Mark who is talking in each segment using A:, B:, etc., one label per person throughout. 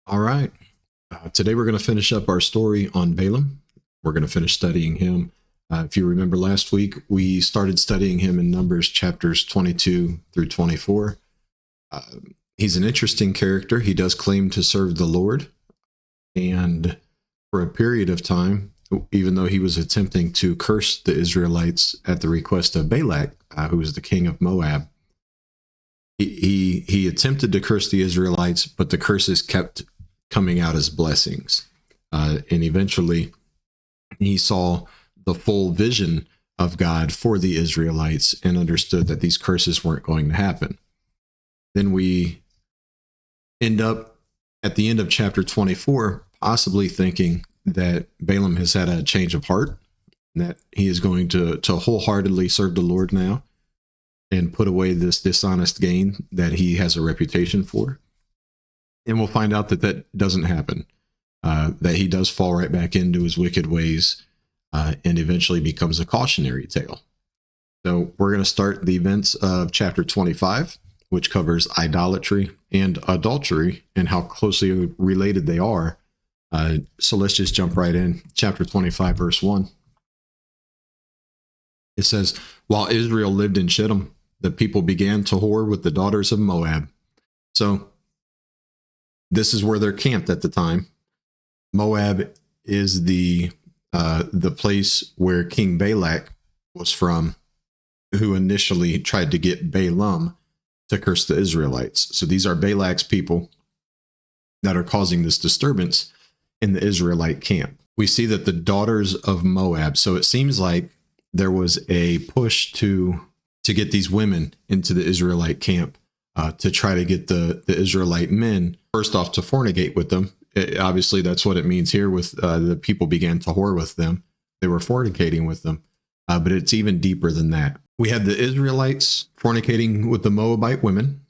A: All right. Today we're going to finish up our story on Balaam. We're going to finish studying him. If you remember last week, we started studying him in Numbers chapters 22 through 24. He's an interesting character. He does claim to serve the Lord. And for a period of time, even though he was attempting to curse the Israelites at the request of Balak, who was the king of Moab, he attempted to curse the Israelites, but the curses kept coming out as blessings. And eventually he saw the full vision of God for the Israelites and understood that these curses weren't going to happen. Then we end up at the end of chapter 24, possibly thinking that Balaam has had a change of heart, that he is going to wholeheartedly serve the Lord now and put away this dishonest gain that he has a reputation for. And we'll find out that that doesn't happen, that he does fall right back into his wicked ways and eventually becomes a cautionary tale. So we're going to start the events of chapter 25, which covers idolatry and adultery and how closely related they are. So let's just jump right in. Chapter 25, verse 1. It says, "While Israel lived in Shittim, the people began to whore with the daughters of Moab." So this is where they're camped at the time. Moab is the place where King Balak was from, who initially tried to get Balaam to curse the Israelites. So these are Balak's people that are causing this disturbance in the Israelite camp. We see that the daughters of Moab, so it seems like there was a push to get these women into the Israelite camp, to try to get the Israelite men, first off, to fornicate with them. Obviously, that's what it means here with the people began to whore with them. They were fornicating with them, but it's even deeper than that. We had the Israelites fornicating with the Moabite women.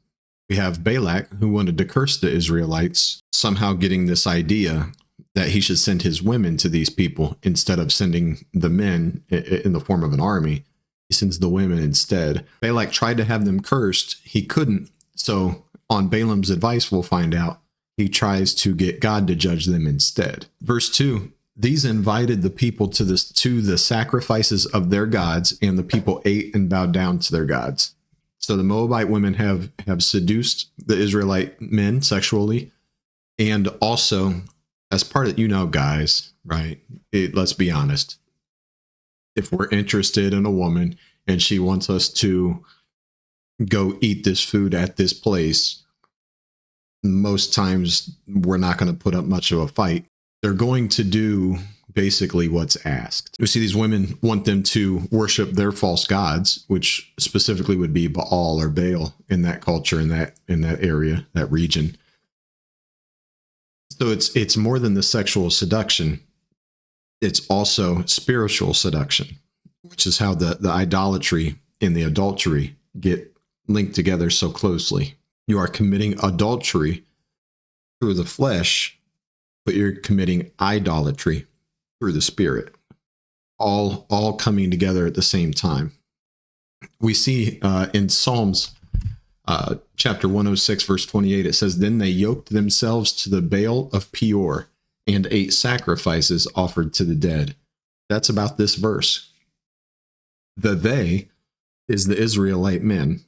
A: We have Balak, who wanted to curse the Israelites, somehow getting this idea that he should send his women to these people instead of sending the men in the form of an army. He sends the women instead. Balak tried to have them cursed. He couldn't. So on Balaam's advice, we'll find out, he tries to get God to judge them instead. Verse 2, "These invited the people to the sacrifices of their gods, and the people ate and bowed down to their gods." So the Moabite women have seduced the Israelite men sexually. And also, as part of, guys, right? Let's be honest. If we're interested in a woman and she wants us to go eat this food at this place, most times we're not going to put up much of a fight. They're going to do basically what's asked. We see these women want them to worship their false gods, which specifically would be Baal or Baal in that culture, in that area, that region. So it's more than the sexual seduction. It's also spiritual seduction, which is how the idolatry and the adultery get linked together so closely. You are committing adultery through the flesh, but you're committing idolatry through the spirit, all coming together at the same time. We see in Psalms chapter 106, verse 28, it says, "Then they yoked themselves to the Baal of Peor and ate sacrifices offered to the dead." That's about this verse. The they is the Israelite men.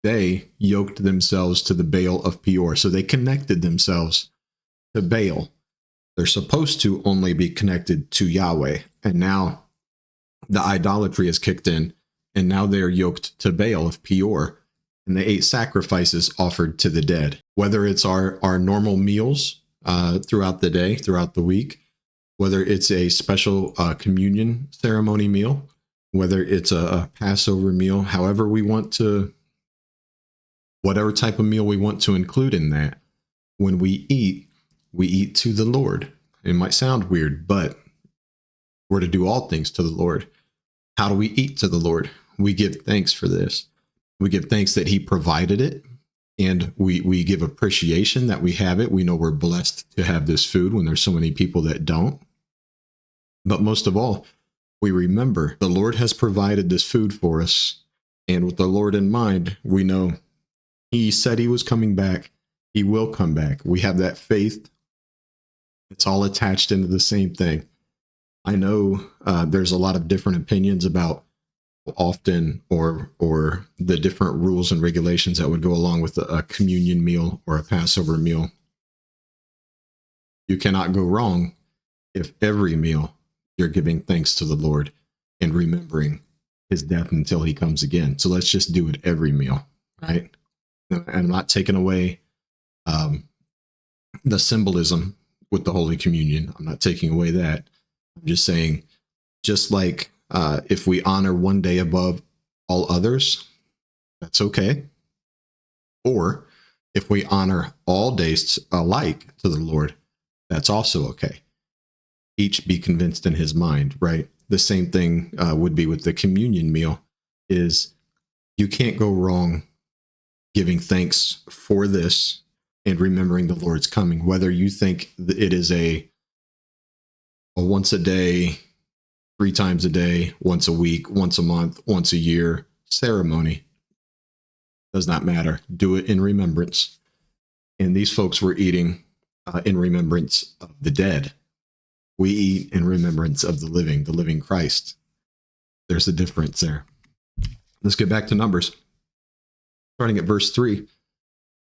A: They yoked themselves to the Baal of Peor. So they connected themselves to Baal. They're supposed to only be connected to Yahweh. And now the idolatry has kicked in, and now they are yoked to Baal of Peor, and they ate sacrifices offered to the dead. Whether it's our normal meals throughout the day, throughout the week, whether it's a special communion ceremony meal, whether it's a Passover meal, however we want to, whatever type of meal we want to include in that, when we eat to the Lord. It might sound weird, but we're to do all things to the Lord. How do we eat to the Lord? We give thanks for this. We give thanks that he provided it, and we give appreciation that we have it. We know we're blessed to have this food when there's so many people that don't. But most of all, we remember the Lord has provided this food for us, and with the Lord in mind, we know he said he was coming back. He will come back. We have that faith It's all attached into the same thing. I know there's a lot of different opinions about often or the different rules and regulations that would go along with a communion meal or a Passover meal. You cannot go wrong if every meal you're giving thanks to the Lord and remembering his death until he comes again. So let's just do it every meal, right? And I'm not taking away the symbolism with the Holy Communion. I'm not taking away that. I'm just saying, just like if we honor one day above all others, that's okay. Or if we honor all days alike to the Lord, that's also okay. Each be convinced in his mind, right? The same thing would be with the communion meal, is you can't go wrong giving thanks for this and remembering the Lord's coming, whether you think it is a once a day, 3 times a day, once a week, once a month, once a year ceremony. Does not matter. Do it in remembrance. And these folks were eating in remembrance of the dead. We eat in remembrance of the living Christ. There's a difference there. Let's get back to Numbers. Starting at verse 3.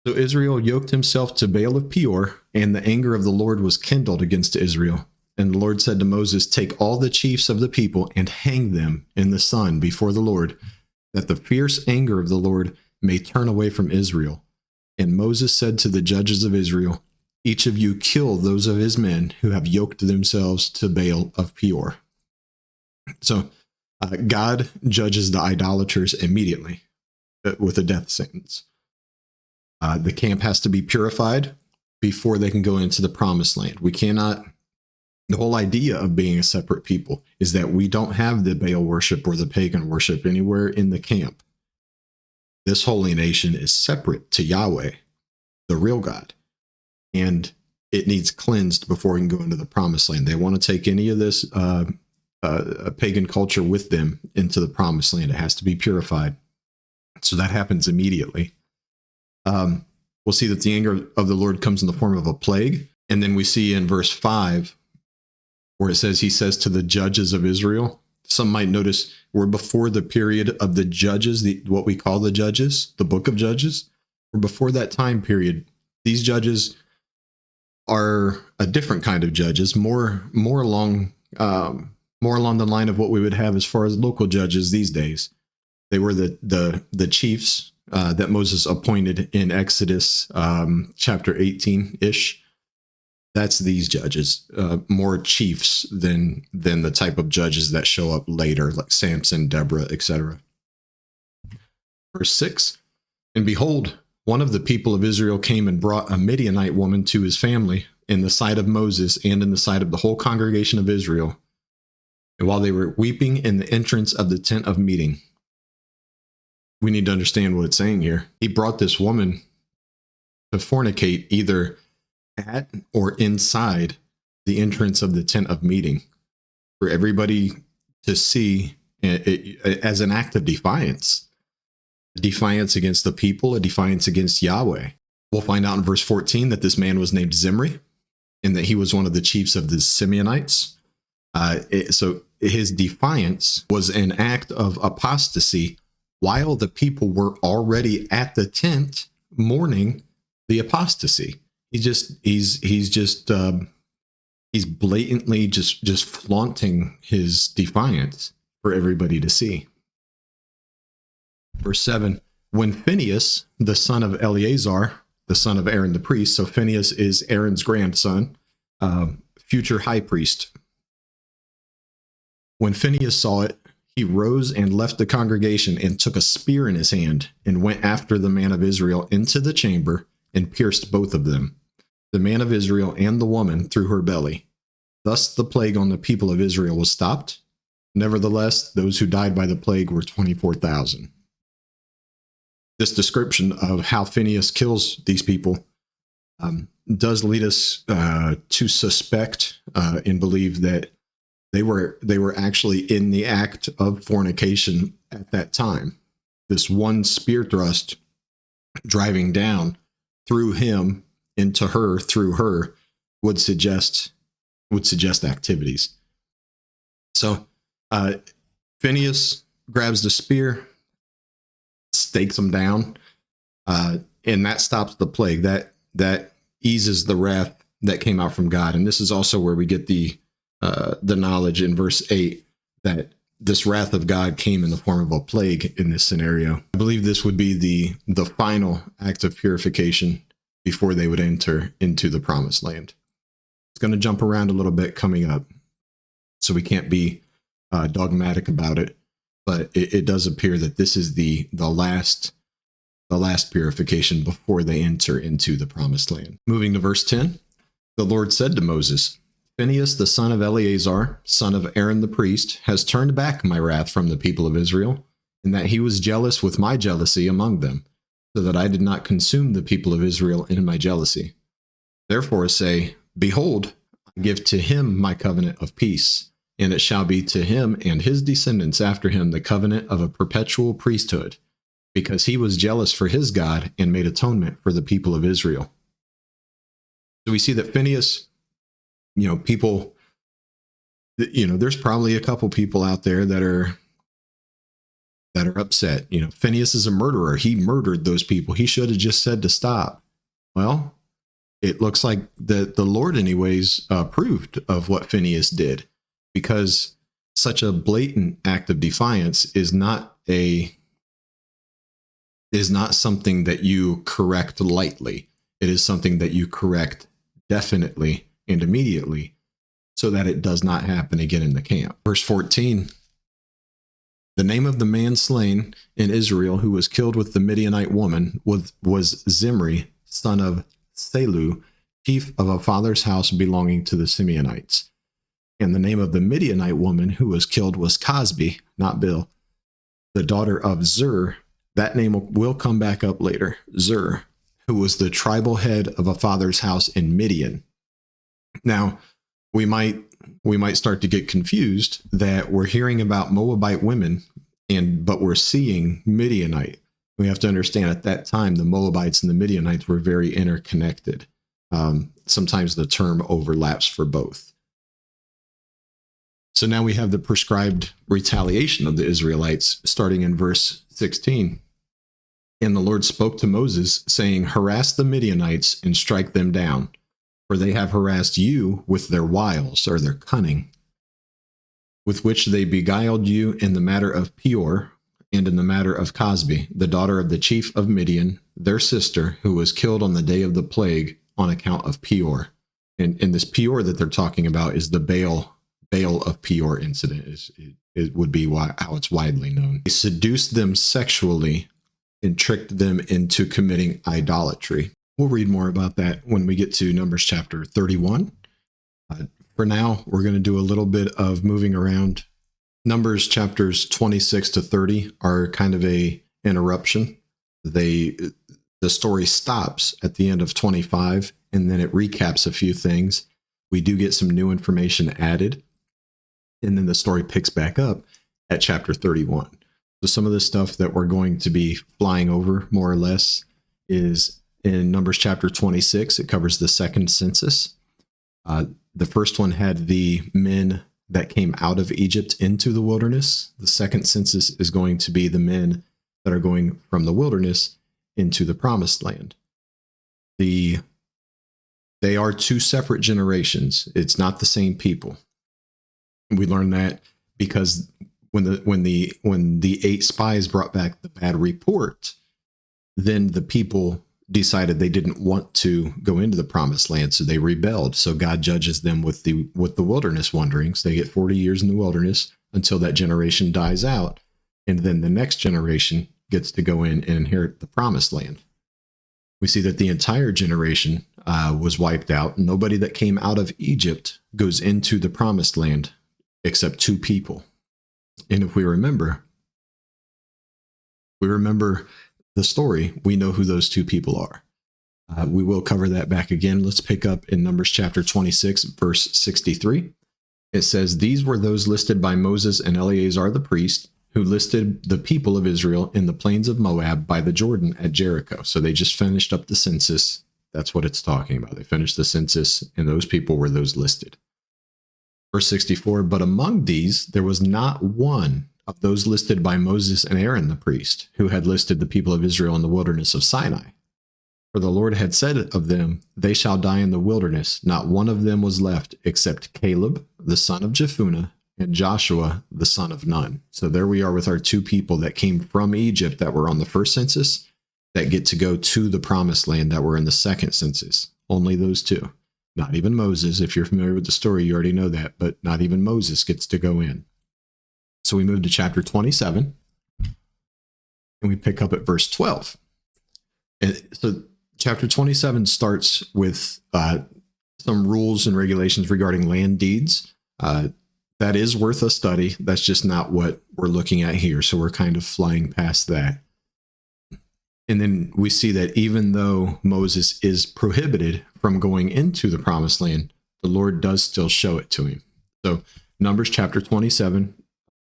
A: So Israel yoked himself to Baal of Peor, and the anger of the Lord was kindled against Israel. And the Lord said to Moses, take all the chiefs of the people and hang them in the sun before the Lord, that the fierce anger of the Lord may turn away from Israel. And Moses said to the judges of Israel, each of you kill those of his men who have yoked themselves to Baal of Peor. So God judges the idolaters immediately with a death sentence. The camp has to be purified before they can go into the promised land. We cannot, the whole idea of being a separate people is that we don't have the Baal worship or the pagan worship anywhere in the camp. This holy nation is separate to Yahweh, the real God, and it needs cleansed before we can go into the promised land. They want to take any of this pagan culture with them into the promised land. It has to be purified. So that happens immediately. We'll see that the anger of the Lord comes in the form of a plague. And then we see in verse 5, where it says, he says to the judges of Israel. Some might notice we're before the period of the judges, what we call the judges, the book of Judges. We're before that time period. These judges are a different kind of judges, more along the line of what we would have as far as local judges these days. They were the chiefs that Moses appointed in Exodus chapter 18-ish. That's these judges, more chiefs than the type of judges that show up later, like Samson, Deborah, etc. Verse 6, and behold, one of the people of Israel came and brought a Midianite woman to his family in the sight of Moses and in the sight of the whole congregation of Israel. And while they were weeping in the entrance of the tent of meeting. We need to understand what it's saying here. He brought this woman to fornicate either at or inside the entrance of the tent of meeting for everybody to see as an act of defiance. A defiance against the people, a defiance against Yahweh. We'll find out in verse 14 that this man was named Zimri and that he was one of the chiefs of the Simeonites. So his defiance was an act of apostasy while the people were already at the tent mourning the apostasy. He's blatantly just flaunting his defiance for everybody to see. Verse 7, when Phineas, the son of Eleazar, the son of Aaron the priest, so Phineas is Aaron's grandson, future high priest. When Phineas saw it, he rose and left the congregation and took a spear in his hand and went after the man of Israel into the chamber and pierced both of them, the man of Israel and the woman, through her belly. Thus the plague on the people of Israel was stopped. Nevertheless, those who died by the plague were 24,000. This description of how Phineas kills these people does lead us to suspect and believe that they were actually in the act of fornication at that time. This one spear thrust driving down through him into her, through her, would suggest activities. So Phineas grabs the spear, stakes him down, and that stops the plague. That eases the wrath that came out from God. And this is also where we get the knowledge in verse 8 that this wrath of God came in the form of a plague in this scenario. I believe this would be the final act of purification before they would enter into the promised land. It's going to jump around a little bit coming up, so we can't be dogmatic about it, but it does appear that this is the last purification before they enter into the promised land. Moving to verse 10, the Lord said to Moses, Phineas, the son of Eleazar, son of Aaron the priest, has turned back my wrath from the people of Israel, in that he was jealous with my jealousy among them, so that I did not consume the people of Israel in my jealousy. Therefore say, Behold, I give to him my covenant of peace, and it shall be to him and his descendants after him the covenant of a perpetual priesthood, because he was jealous for his God and made atonement for the people of Israel. So we see that Phineas, people, there's probably a couple people out there that are upset. Phineas is a murderer. He murdered those people. He should have just said to stop. Well, it looks like the Lord anyways approved of what Phineas did, because such a blatant act of defiance is not something that you correct lightly. It is something that you correct definitely and immediately, so that it does not happen again in the camp. Verse 14, the name of the man slain in Israel who was killed with the Midianite woman was Zimri, son of Salu, chief of a father's house belonging to the Simeonites. And the name of the Midianite woman who was killed was Cosbi, not Bill, the daughter of Zur. That name will come back up later. Zur, who was the tribal head of a father's house in Midian. Now, we might start to get confused that we're hearing about Moabite women, but we're seeing Midianite. We have to understand at that time, the Moabites and the Midianites were very interconnected. Sometimes the term overlaps for both. So now we have the prescribed retaliation of the Israelites, starting in verse 16. And the Lord spoke to Moses, saying, Harass the Midianites and strike them down, for they have harassed you with their wiles, or their cunning, with which they beguiled you in the matter of Peor, and in the matter of Cosbi, the daughter of the chief of Midian, their sister, who was killed on the day of the plague on account of Peor. And this Peor that they're talking about is the Baal of Peor incident. It would be how it's widely known. They seduced them sexually and tricked them into committing idolatry. We'll read more about that when we get to Numbers chapter 31. For now, we're going to do a little bit of moving around. Numbers chapters 26 to 30 are kind of a interruption. The story stops at the end of 25, and then it recaps a few things. We do get some new information added, and then the story picks back up at chapter 31. So some of the stuff that we're going to be flying over, more or less, is in Numbers chapter 26. It covers the second census. The first one had the men that came out of Egypt into the wilderness. The second census is going to be the men that are going from the wilderness into the promised land. They are two separate generations. It's not the same people. We learned that because when the 8 spies brought back the bad report, then the people decided they didn't want to go into the promised land, so they rebelled. So God judges them with the wilderness wanderings. They get 40 years in the wilderness until that generation dies out, and then the next generation gets to go in and inherit the promised land. We see that the entire generation was wiped out. Nobody that came out of Egypt goes into the promised land except 2 people. And if we remember the story, we know who those 2 people are. We will cover that back again. Let's pick up in Numbers chapter 26, verse 63. It says, These were those listed by Moses and Eleazar the priest, who listed the people of Israel in the plains of Moab by the Jordan at Jericho. So they just finished up the census That's what it's talking about. They finished the census, and those people were those listed. Verse 64, but among these, there was not one of those listed by Moses and Aaron the priest, who had listed the people of Israel in the wilderness of Sinai. For the Lord had said of them, they shall die in the wilderness. Not one of them was left, except Caleb, the son of Jephunneh, and Joshua, the son of Nun. So there we are with our two people that came from Egypt that were on the first census, that get to go to the promised land that were in the second census. Only those two. Not even Moses. If you're familiar with the story, you already know that, but not even Moses gets to go in. So we move to chapter 27, and we pick up at verse 12. And so chapter 27 starts with some rules and regulations regarding land deeds. That is worth a study. That's just not what we're looking at here. So we're kind of flying past that. And then we see that even though Moses is prohibited from going into the promised land, the Lord does still show it to him. So Numbers chapter 27,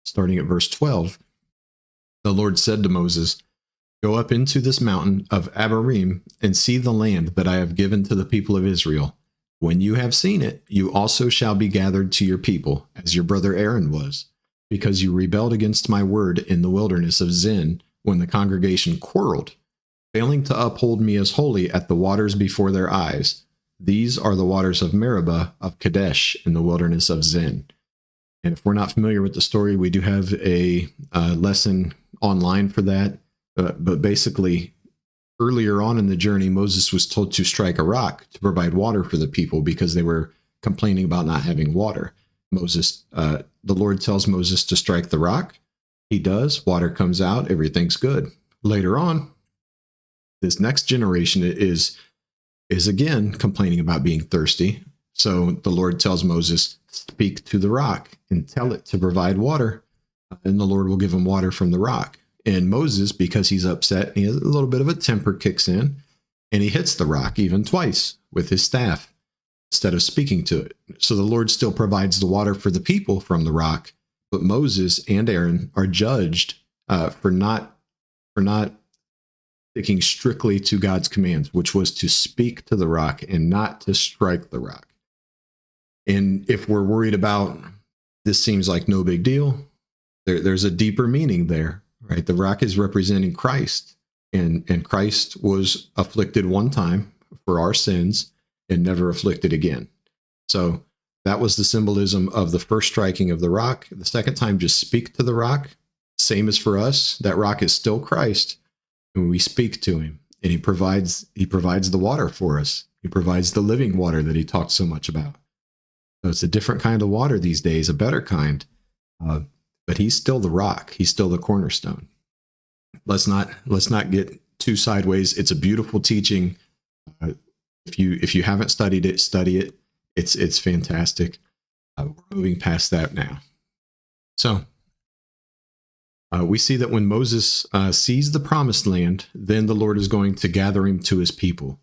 A: starting at verse 12, the Lord said to Moses, go up into this mountain of Abarim and see the land that I have given to the people of Israel. When you have seen it, you also shall be gathered to your people, as your brother Aaron was, because you rebelled against my word in the wilderness of Zin, when the congregation quarreled, failing to uphold me as holy at the waters before their eyes. These are the waters of Meribah of Kadesh in the wilderness of Zin. And if we're not familiar with the story, we do have a lesson online for that. But basically, earlier on in the journey, Moses was told to strike a rock to provide water for the people because they were complaining about not having water. The Lord tells Moses to strike the rock. He does. Water comes out. Everything's good. Later on, this next generation is again complaining about being thirsty. So the Lord tells Moses, speak to the rock and tell it to provide water, and the Lord will give him water from the rock. And Moses, because he's upset, he has a little bit of a temper kicks in, and he hits the rock even twice with his staff instead of speaking to it. So the Lord still provides the water for the people from the rock, but Moses and Aaron are judged for not sticking strictly to God's commands, which was to speak to the rock and not to strike the rock. And if we're worried about this seems like no big deal, there's a deeper meaning there, right? The rock is representing Christ, and Christ was afflicted one time for our sins and never afflicted again. So that was the symbolism of the first striking of the rock. The second time, just speak to the rock. Same as for us, that rock is still Christ. And we speak to him, and he provides the water for us. He provides the living water that he talked so much about. So it's a different kind of water these days, a better kind. But he's still the rock. He's still the cornerstone. Let's not get too sideways. It's a beautiful teaching. If you haven't studied it, study it. It's fantastic. We're moving past that now. So we see that when Moses sees the promised land, then the Lord is going to gather him to his people.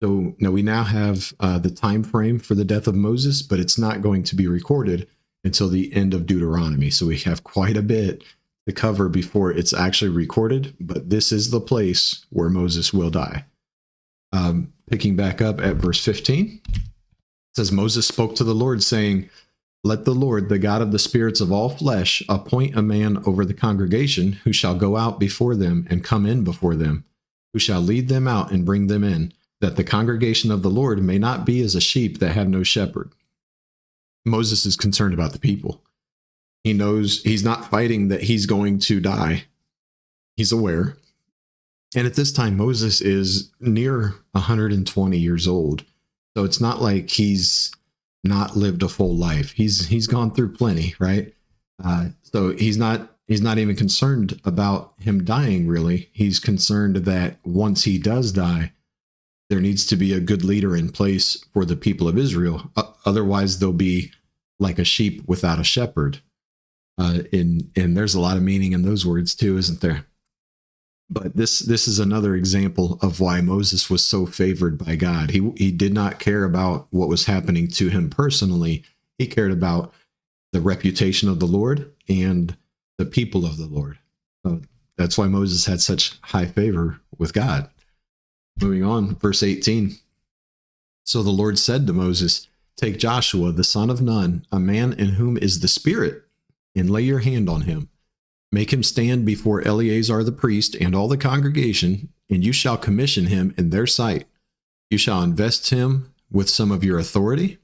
A: So now we have the time frame for the death of Moses, but it's not going to be recorded until the end of Deuteronomy. So we have quite a bit to cover before it's actually recorded, but this is the place where Moses will die. Picking back up at verse 15, it says, Moses spoke to the Lord, saying, let the Lord, the God of the spirits of all flesh, appoint a man over the congregation who shall go out before them and come in before them, who shall lead them out and bring them in, that the congregation of the Lord may not be as a sheep that have no shepherd. Moses is concerned about the people. He knows he's not fighting that he's going to die. He's aware. And at this time, Moses is near 120 years old. So it's not like he's not lived a full life. He's gone through plenty, right? So he's not even concerned about him dying, really. He's concerned that once he does die, there needs to be a good leader in place for the people of Israel. Otherwise, they'll be like a sheep without a shepherd. And there's a lot of meaning in those words too, isn't there? But this is another example of why Moses was so favored by God. He did not care about what was happening to him personally. He cared about the reputation of the Lord and the people of the Lord. So that's why Moses had such high favor with God. Moving on, verse 18. So the Lord said to Moses, take Joshua, the son of Nun, a man in whom is the Spirit, and lay your hand on him. Make him stand before Eleazar the priest and all the congregation, and you shall commission him in their sight. You shall invest him with some of your authority,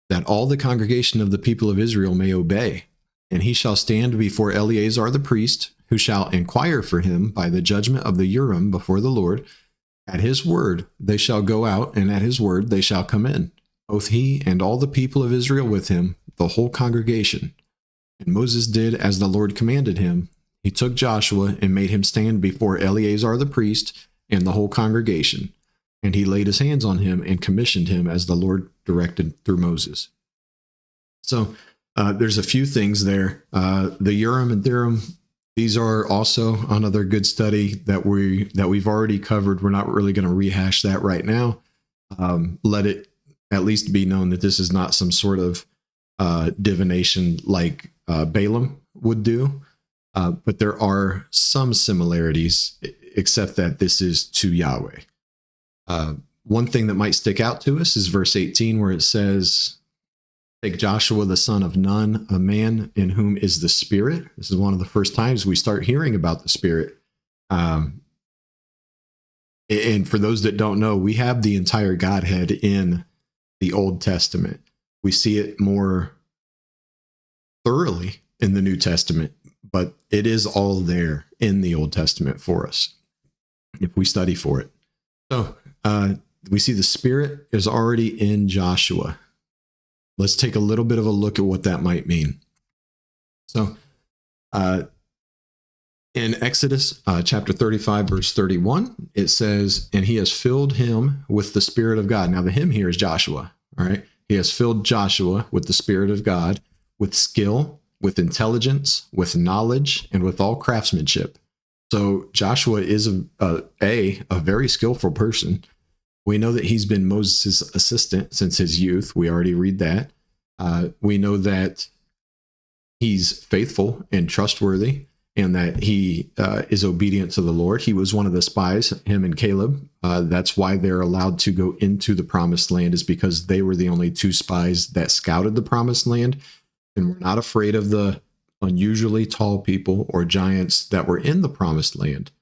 A: that all the congregation of the people of Israel may obey. And he shall stand before Eleazar the priest, who shall inquire for him by the judgment of the Urim before the Lord. At his word they shall go out, and at his word they shall come in, both he and all the people of Israel with him, the whole congregation. And Moses did as the Lord commanded him. He took Joshua and made him stand before Eleazar the priest and the whole congregation. And he laid his hands on him and commissioned him as the Lord directed through Moses. So there's a few things there. The Urim and Thummim, these are also another good study that we've already covered. We're not really going to rehash that right now. Let it at least be known that this is not some sort of divination like Balaam would do. But there are some similarities, except that this is to Yahweh. One thing that might stick out to us is verse 18, where it says, take Joshua the son of Nun, a man in whom is the Spirit. This is one of the first times we start hearing about the Spirit. And for those that don't know, we have the entire Godhead in the Old Testament. We see it more thoroughly in the New Testament, but it is all there in the Old Testament for us if we study for it. So we see the Spirit is already in Joshua. Let's take a little bit of a look at what that might mean. So in Exodus chapter 35, verse 31, it says, and he has filled him with the Spirit of God. Now the him here is Joshua, all right? He has filled Joshua with the Spirit of God, with skill, with intelligence, with knowledge, and with all craftsmanship. So Joshua is a very skillful person. We know that he's been Moses' assistant since his youth. We already read that. We know that he's faithful and trustworthy, and that he is obedient to the Lord. He was one of the spies, him and Caleb. That's why they're allowed to go into the promised land, is because they were the only two spies that scouted the promised land and were not afraid of the unusually tall people or giants that were in the promised land.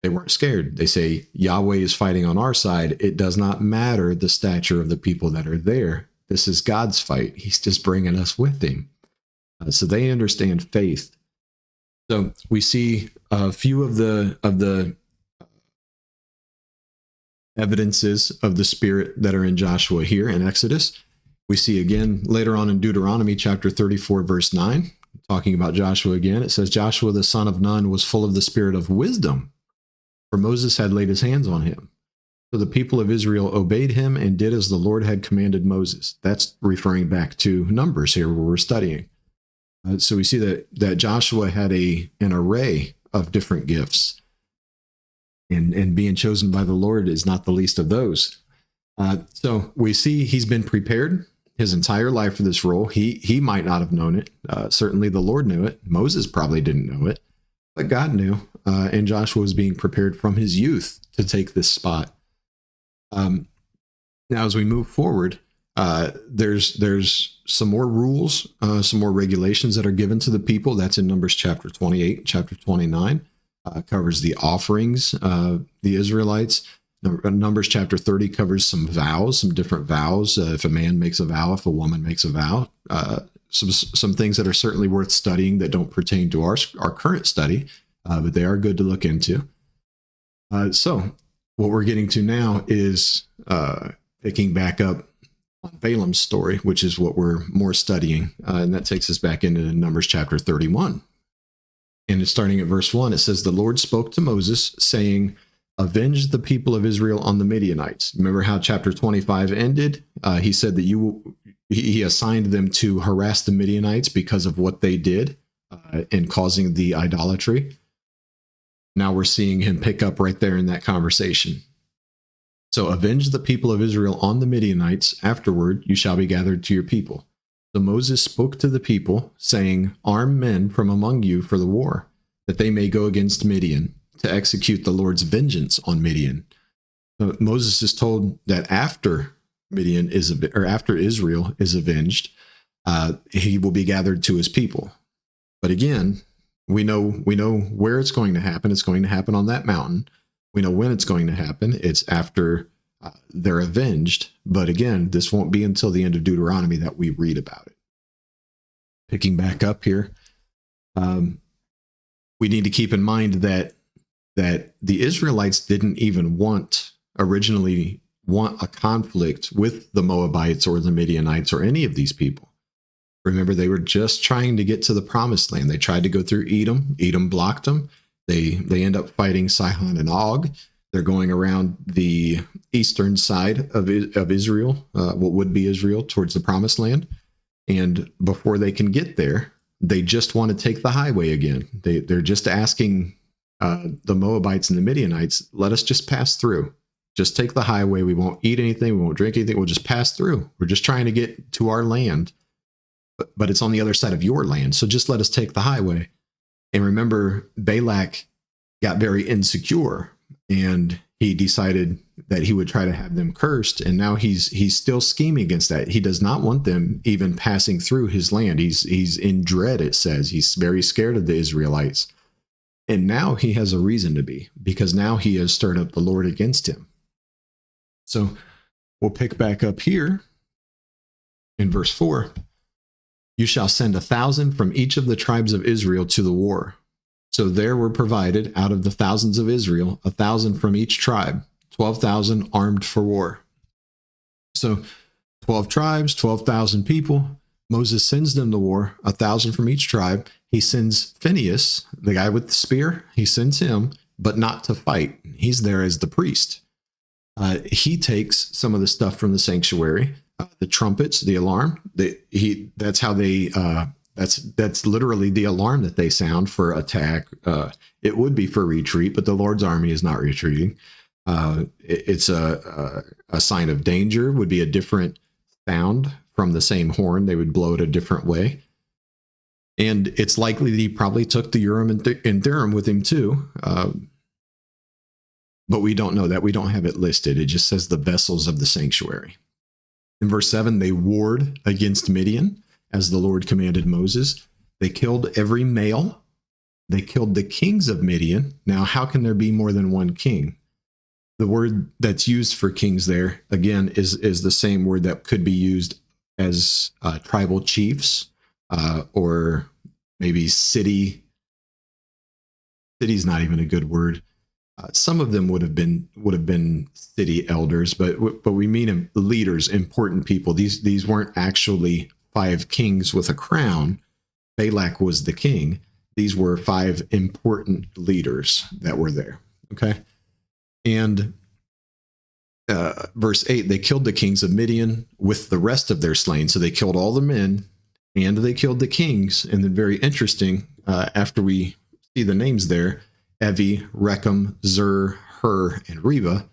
A: They weren't scared. They say, Yahweh is fighting on our side. It does not matter the stature of the people that are there. This is God's fight. He's just bringing us with him. So they understand faith. So we see a few of the evidences of the Spirit that are in Joshua here in Exodus. We see again later on in Deuteronomy chapter 34, verse 9, talking about Joshua again. It says, Joshua the son of Nun was full of the spirit of wisdom, for Moses had laid his hands on him. So the people of Israel obeyed him and did as the Lord had commanded Moses. That's referring back to Numbers here where we're studying. So we see that Joshua had an array of different gifts. And being chosen by the Lord is not the least of those. So we see he's been prepared his entire life for this role. He might not have known it. Certainly the Lord knew it. Moses probably didn't know it. But God knew. And Joshua was being prepared from his youth to take this spot. Now, as we move forward, there's some more rules, some more regulations that are given to the people. That's in Numbers chapter 28, chapter 29. Covers the offerings of the Israelites. Numbers chapter 30 covers some vows, some different vows. If a man makes a vow, if a woman makes a vow, some things that are certainly worth studying that don't pertain to our current study, but they are good to look into. So what we're getting to now is picking back up on Balaam's story, which is what we're more studying. And that takes us back into Numbers chapter 31. And it's starting at verse 1. It says, the Lord spoke to Moses, saying, avenge the people of Israel on the Midianites. Remember how chapter 25 ended? He said that he assigned them to harass the Midianites because of what they did in causing the idolatry. Now we're seeing him pick up right there in that conversation. So avenge the people of Israel on the Midianites. Afterward, you shall be gathered to your people. So Moses spoke to the people, saying, arm men from among you for the war, that they may go against Midian, to execute the Lord's vengeance on Midian. Moses is told that after Midian is, or after Israel is avenged, he will be gathered to his people. But again, we know where it's going to happen. It's going to happen on that mountain. We know when it's going to happen. It's after they're avenged. But again, this won't be until the end of Deuteronomy that we read about it. Picking back up here, we need to keep in mind that the Israelites didn't even originally want a conflict with the Moabites or the Midianites or any of these people. Remember, they were just trying to get to the promised land. They tried to go through Edom. Edom blocked them. They end up fighting Sihon and Og. They're going around the eastern side of Israel, what would be Israel, towards the promised land. And before they can get there, they just want to take the highway again. They're just asking the Moabites and the Midianites, let us just pass through. Just take the highway. We won't eat anything. We won't drink anything. We'll just pass through. We're just trying to get to our land, but it's on the other side of your land. So just let us take the highway. And remember, Balak got very insecure, and he decided that he would try to have them cursed. And now he's still scheming against that. He does not want them even passing through his land. He's in dread, it says. He's very scared of the Israelites. And now he has a reason to be, because now he has stirred up the Lord against him. So we'll pick back up here in verse 4. You shall send 1,000 from each of the tribes of Israel to the war. So there were provided out of the thousands of Israel, 1,000 from each tribe, 12,000 armed for war. So 12 tribes, 12,000 people. Moses sends them to war, 1,000 from each tribe. He sends Phineas, the guy with the spear. He sends him, but not to fight. He's there as the priest. He takes some of the stuff from the sanctuary, the trumpets, the alarm. That's how they. That's literally the alarm that they sound for attack. It would be for retreat, but the Lord's army is not retreating. It's a sign of danger. Would be a different sound from the same horn. They would blow it a different way. And it's likely that he probably took the Urim and Thummim with him too. But we don't know that. We don't have it listed. It just says the vessels of the sanctuary. In verse 7, they warred against Midian as the Lord commanded Moses. They killed every male. They killed the kings of Midian. Now, how can there be more than one king? The word that's used for kings there, again, is the same word that could be used as tribal chiefs or maybe city. City's not even a good word. Some of them would have been city elders, but we mean leaders, important people. These weren't actually 5 kings with a crown. Balak was the king. These were 5 important leaders that were there. Okay, and verse 8: they killed the kings of Midian with the rest of their slain. So they killed all the men, and they killed the kings. And then, very interesting, after we see the names there. Evi, Rechem, Zur, Hur, and Reba.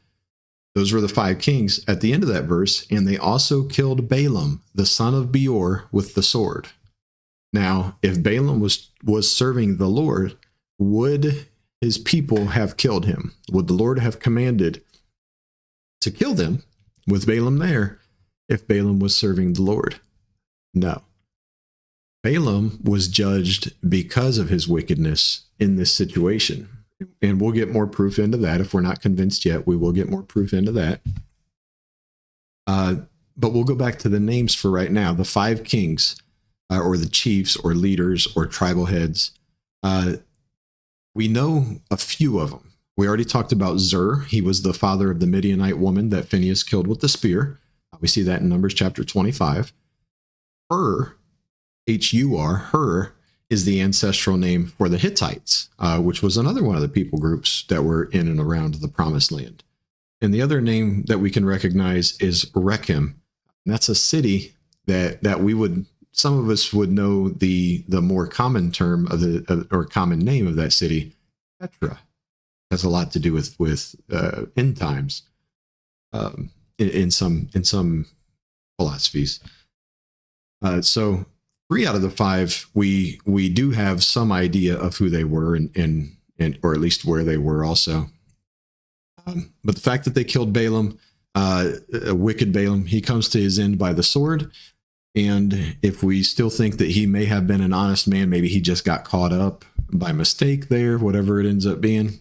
A: Those were the 5 kings at the end of that verse. And they also killed Balaam, the son of Beor, with the sword. Now, if Balaam was serving the Lord, would his people have killed him? Would the Lord have commanded to kill them with Balaam there if Balaam was serving the Lord? No. Balaam was judged because of his wickedness in this situation. And we'll get more proof into that. If we're not convinced yet, we will get more proof into that. But we'll go back to the names for right now. The 5 kings, or the chiefs, or leaders, or tribal heads. We know a few of them. We already talked about Zur. He was the father of the Midianite woman that Phineas killed with the spear. We see that in Numbers chapter 25. Hur, H-U-R, Hur, is the ancestral name for the Hittites, which was another one of the people groups that were in and around the Promised Land. And the other name that we can recognize is Rechem. That's a city that we would, some of us would know the more common term of or common name of that city, Petra. Has a lot to do with end times in some philosophies. So 3 out of the 5, we do have some idea of who they were and or at least where they were also. But the fact that they killed Balaam, A wicked Balaam, he comes to his end by the sword. And if we still think that he may have been an honest man, maybe he just got caught up by mistake there, whatever it ends up being.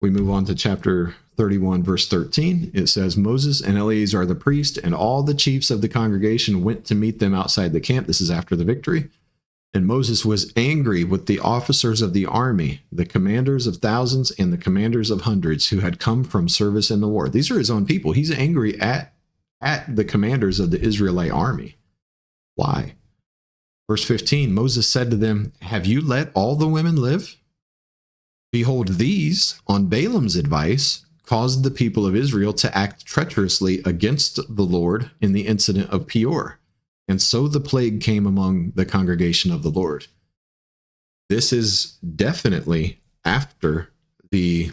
A: We move on to chapter 31, verse 13. It says, Moses and Eleazar the priest and all the chiefs of the congregation went to meet them outside the camp. This is after the victory. And Moses was angry with the officers of the army, the commanders of thousands and the commanders of hundreds who had come from service in the war. These are his own people. He's angry at the commanders of the Israelite army. Why? Verse 15, Moses said to them, have you let all the women live? Behold, these, on Balaam's advice, caused the people of Israel to act treacherously against the Lord in the incident of Peor. And so the plague came among the congregation of the Lord. This is definitely after the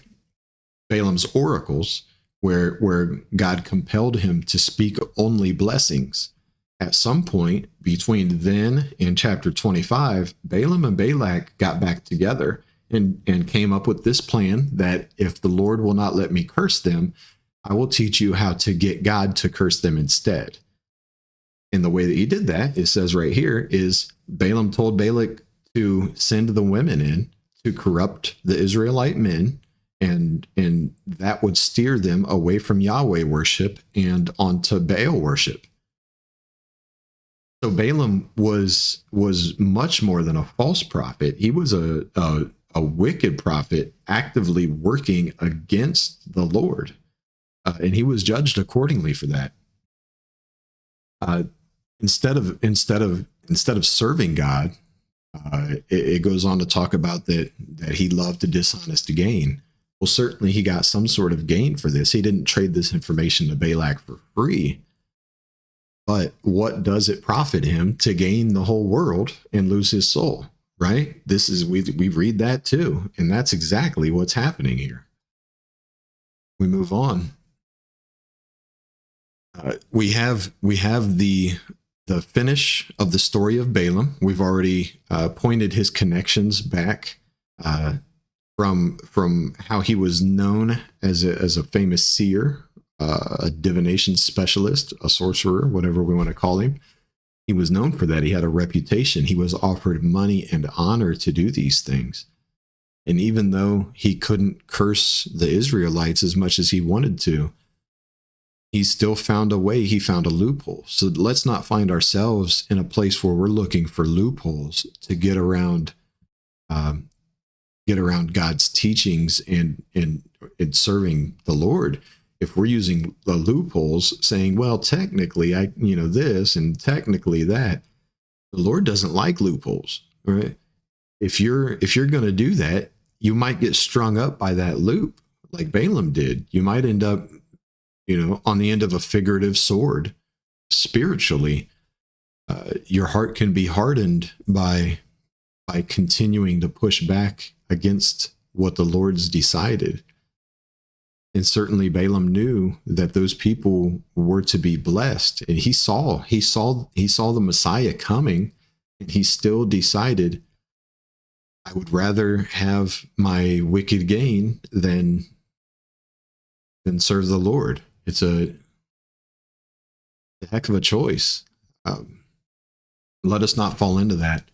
A: Balaam's oracles, where God compelled him to speak only blessings. At some point between then and chapter 25, Balaam and Balak got back together and came up with this plan that if the Lord will not let me curse them, I will teach you how to get God to curse them instead. And the way that he did that, it says right here, is Balaam told Balak to send the women in to corrupt the Israelite men, and that would steer them away from Yahweh worship and onto Baal worship. So Balaam was much more than a false prophet. He was a wicked prophet actively working against the Lord, and he was judged accordingly for that. Instead of serving God, it goes on to talk about that he loved a dishonest gain. Well, certainly he got some sort of gain for this. He didn't trade this information to Balak for free. But what does it profit him to gain the whole world and lose his soul? Right? This is we read that too, and that's exactly what's happening here. We move on. We have the finish of the story of Balaam. We've already pointed his connections back from how he was known as a famous seer, a divination specialist, a sorcerer, whatever we want to call him. He was known for that. He had a reputation. He was offered money and honor to do these things. And even though he couldn't curse the Israelites as much as he wanted to, he still found a way. He found a loophole. So let's not find ourselves in a place where we're looking for loopholes to get around God's teachings and serving the Lord. If we're using the loopholes, saying, well, technically, this and technically that, the Lord doesn't like loopholes, right? If you're going to do that, you might get strung up by that loop, like Balaam did. You might end up, on the end of a figurative sword. Spiritually, your heart can be hardened by continuing to push back against what the Lord's decided. And certainly Balaam knew that those people were to be blessed, and he saw the Messiah coming, and he still decided, I would rather have my wicked gain than serve the Lord. It's a heck of a choice. Let us not fall into that.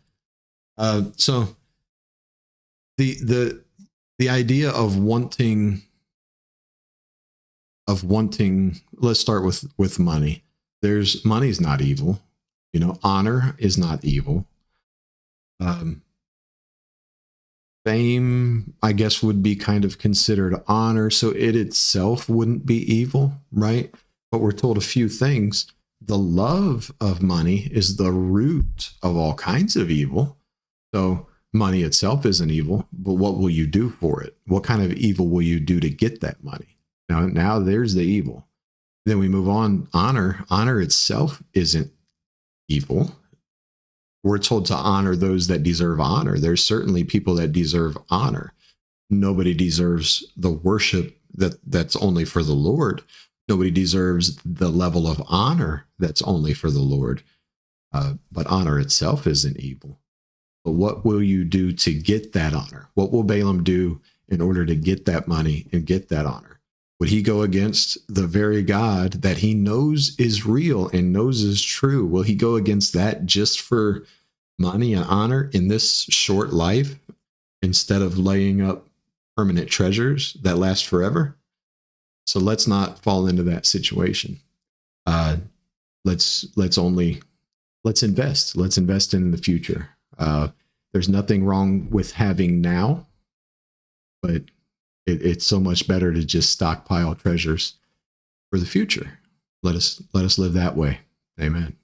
A: So the idea of wanting, let's start with money. Money's not evil. Honor is not evil. Fame, I guess, would be kind of considered honor, so it itself wouldn't be evil, right? But we're told a few things. The love of money is the root of all kinds of evil. So money itself isn't evil, but what will you do for it? What kind of evil will you do to get that money? Now there's the evil. Then we move on. Honor itself isn't evil. We're told to honor those that deserve honor. There's certainly people that deserve honor. Nobody deserves the worship that's only for the Lord. Nobody deserves the level of honor that's only for the Lord. But honor itself isn't evil. But what will you do to get that honor? What will Balaam do in order to get that money and get that honor? Would he go against the very God that he knows is real and knows is true? Will he go against that just for money and honor in this short life instead of laying up permanent treasures that last forever? So let's not fall into that situation. Let's invest. Let's invest in the future. There's nothing wrong with having now, but it's so much better to just stockpile treasures for the future. Let us live that way. Amen.